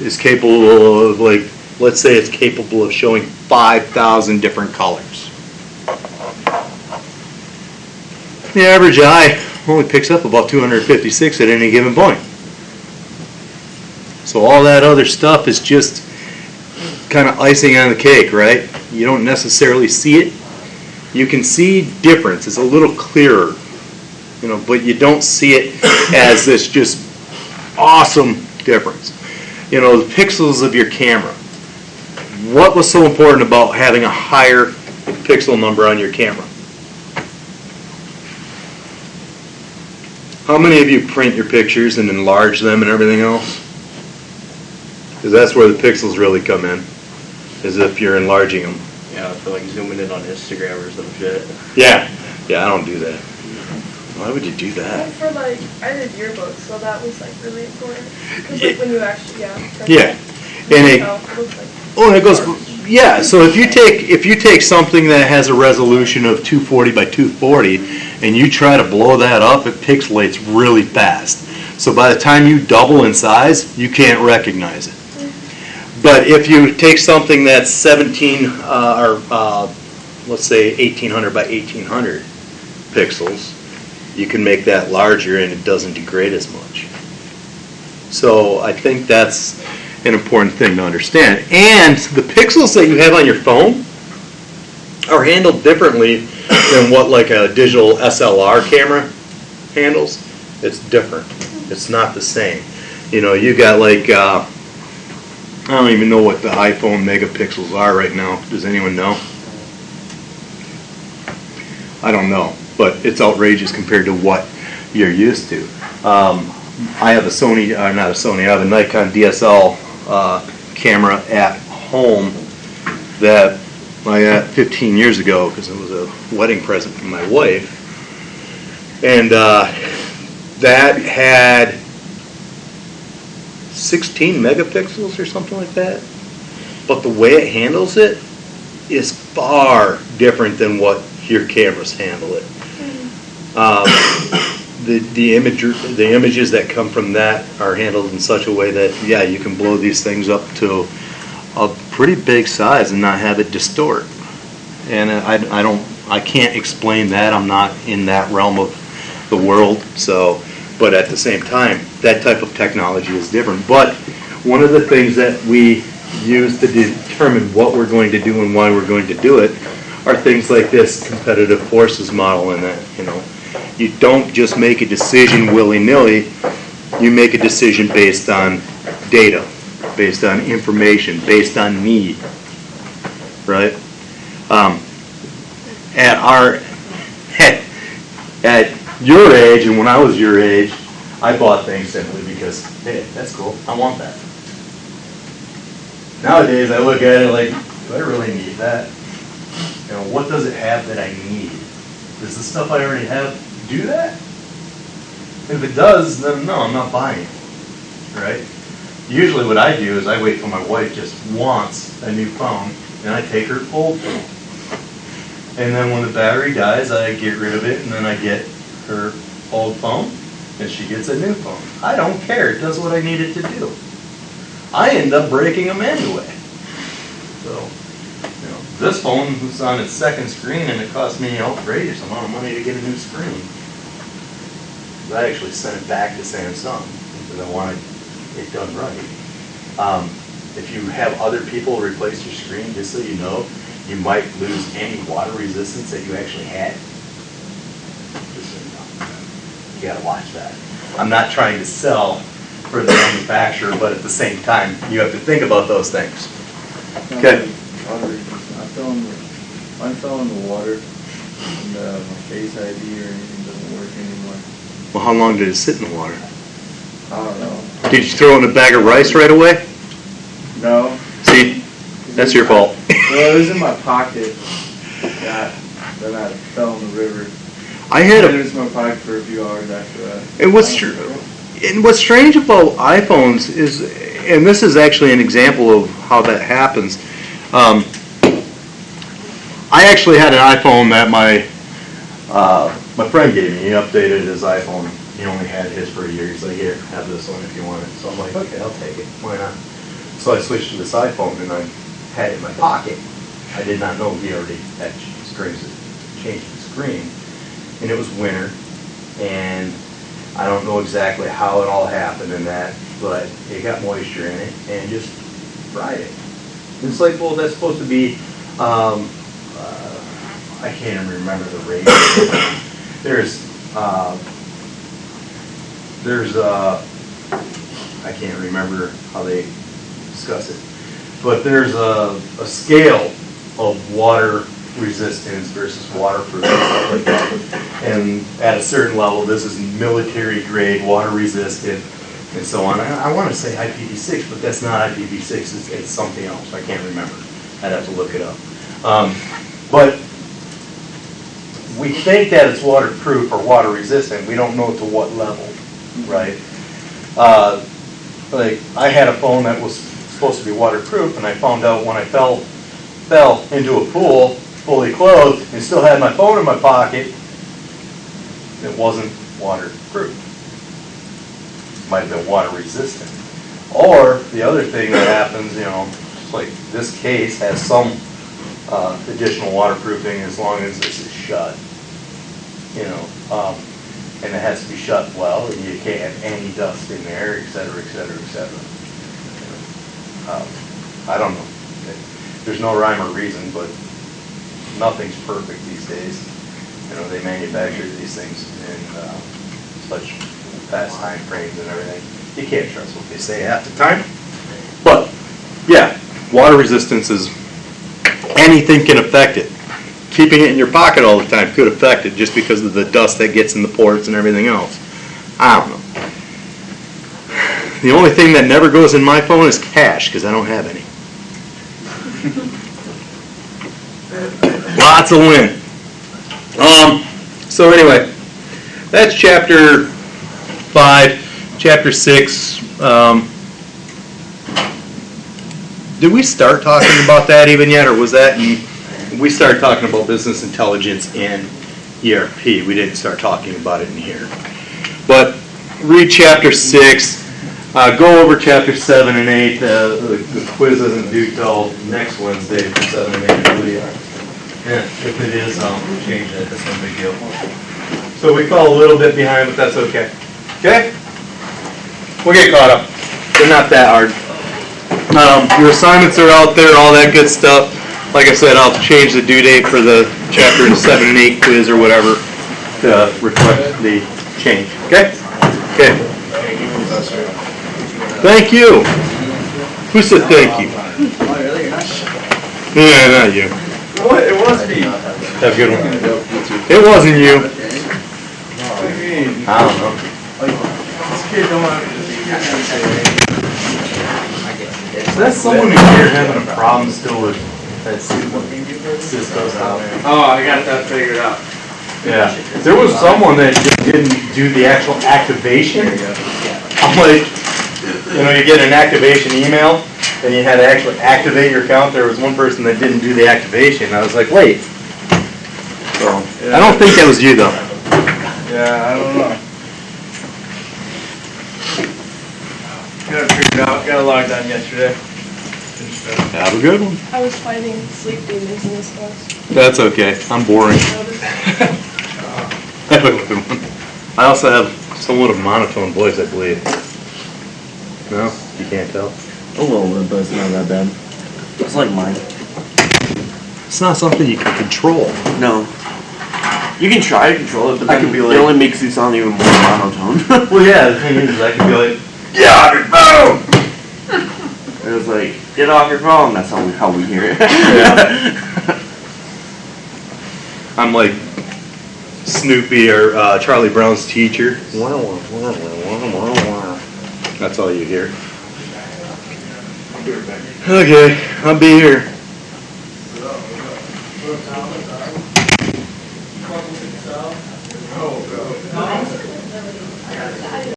is capable of, like, let's say it's capable of showing 5,000 different colors. The average eye only picks up about 256 at any given point. So all that other stuff is just kind of icing on the cake, right? You don't necessarily see it. You can see difference. It's a little clearer, you know, but you don't see it as this just awesome difference. You know, the pixels of your camera. What was so important about having a higher pixel number on your camera? How many of you print your pictures and enlarge them and everything else? Because that's where the pixels really come in, is if you're enlarging them. Yeah, I feel like zooming in on Instagram or some shit. Yeah, I don't do that. Why would you do that? For like, I did yearbooks, so that was like really important. Because like when you actually, Yeah, and it looks like. Oh, and it goes, yeah, so if you take something that has a resolution of 240 by 240 and you try to blow that up, it pixelates really fast. So by the time you double in size, you can't recognize it. But if you take something that's 17, let's say 1800 by 1800 pixels, you can make that larger and it doesn't degrade as much. So I think that's an important thing to understand. And the pixels that you have on your phone are handled differently than what like a digital SLR camera handles. It's different. It's not the same. You know, you got like, I don't even know what the iPhone megapixels are right now. Does anyone know? I don't know, but it's outrageous compared to what you're used to. I have a Sony, not a Sony, I have a Nikon DSL camera at home that I got 15 years ago because it was a wedding present from my wife. And that had 16 megapixels or something like that. But the way it handles it is far different than what your cameras handle it. The images that come from that are handled in such a way that, yeah, you can blow these things up to a pretty big size and not have it distort. And I can't explain that. I'm not in that realm of the world. So, but at the same time, that type of technology is different. But one of the things that we use to determine what we're going to do and why we're going to do it are things like this competitive forces model, and that, you know, you don't just make a decision willy-nilly. You make a decision based on data, based on information, based on need, right? At your age and when I was your age, I bought things simply because, hey, that's cool, I want that. Nowadays, I look at it like, do I really need that? You know, what does it have that I need? Does the stuff I already have do that? If it does, then no, I'm not buying it, right? Usually what I do is I wait till my wife just wants a new phone, and I take her old phone. And then when the battery dies, I get rid of it, and then I get her old phone, and she gets a new phone. I don't care, it does what I need it to do. I end up breaking them anyway. So, you know, this phone is on its second screen, and it cost me an outrageous amount of money to get a new screen. I actually sent it back to Samsung because I wanted it done right. If you have other people replace your screen, just so you know, you might lose any water resistance that you actually had. Just so you know. You gotta watch that. I'm not trying to sell for the manufacturer, but at the same time, you have to think about those things. Okay. I fell in the water, and my Face ID or anything doesn't work anymore. Well, how long did it sit in the water? I don't know. Did you throw it in a bag of rice right away? No. See, that's your fault. Well, it was in my pocket. Yeah, then I fell in the river. It was in my pocket for a few hours after that. And what's strange about iPhones is, and this is actually an example of how that happens. I actually had an iPhone that my friend gave me. He updated his iPhone. He only had his for a year. He's like, here, have this one if you want it. So I'm like, okay, I'll take it. Why not? So I switched to this iPhone, and I had it in my pocket. I did not know he already had changed the screen. And it was winter, and I don't know exactly how it all happened in that, but it got moisture in it and just fried it. It's like, well, that's supposed to be, I can't even remember the rate. I can't remember how they discuss it, but there's a scale of water resistance versus waterproof, stuff like that. And at a certain level, this is military grade, water resistant, and so on. I want to say IPv6, but that's not IPv6, it's something else. I can't remember. I'd have to look it up. But we think that it's waterproof or water resistant. We don't know to what level, right? Like, I had a phone that was supposed to be waterproof, and I found out when I fell into a pool, fully clothed, and still had my phone in my pocket, it wasn't waterproof. might have been water resistant. Or the other thing that happens, just like this case has some additional waterproofing as long as this is shut. And it has to be shut well, and you can't have any dust in there, et cetera, et cetera, et cetera. I don't know. There's no rhyme or reason, but nothing's perfect these days. They manufacture these things in such fast time frames and everything. You can't trust what they say half the time. But, yeah, water resistance is, anything can affect it. Keeping it in your pocket all the time could affect it just because of the dust that gets in the ports and everything else. I don't know. The only thing that never goes in my phone is cash, because I don't have any. Lots of wind. So anyway, that's chapter 5. Chapter 6. Did we start talking about that even yet, or was that we started talking about business intelligence in ERP. We didn't start talking about it in here. But read chapter 6. Go over chapter 7 and 8. The quiz isn't due till next Wednesday for 7 and 8, I believe. Yeah, if it is, I'll change that. That's no big deal. So we fell a little bit behind, but that's okay. Okay? We'll get caught up. They're not that hard. Your assignments are out there, all that good stuff. Like I said, I'll change the due date for the chapter 7 and 8 quiz or whatever to reflect the change. Okay? Okay. Thank you. Who said thank you? Oh, really? You're not sure? Yeah, not you. What? It was me. Have a good one. It wasn't you. What do you mean? I don't know. This kid don't want to Is that someone in here having a problem still with that Cisco stuff? Oh, I got that figured out. Yeah. There was someone that just didn't do the actual activation. I'm like, you get an activation email, and you had to actually activate your account. There was one person that didn't do the activation. I was like, wait. So, I don't think that was you, though. Yeah, I don't know. Got it figured out. Got it logged on yesterday. Have a good one. I was fighting sleep demons in this class. That's okay. I'm boring. Have a good one. I also have somewhat of a monotone voice, I believe. No? You can't tell? A little bit, but it's not that bad. It's like mine. It's not something you can control. No. You can try to control it, but I then could be it like- only makes you sound even more monotone. Well, yeah, the thing is, I can be like, yeah, boom! It was like, get off your phone. That's how we hear it. Yeah. I'm like Snoopy or Charlie Brown's teacher. That's all you hear. Okay, I'll be here.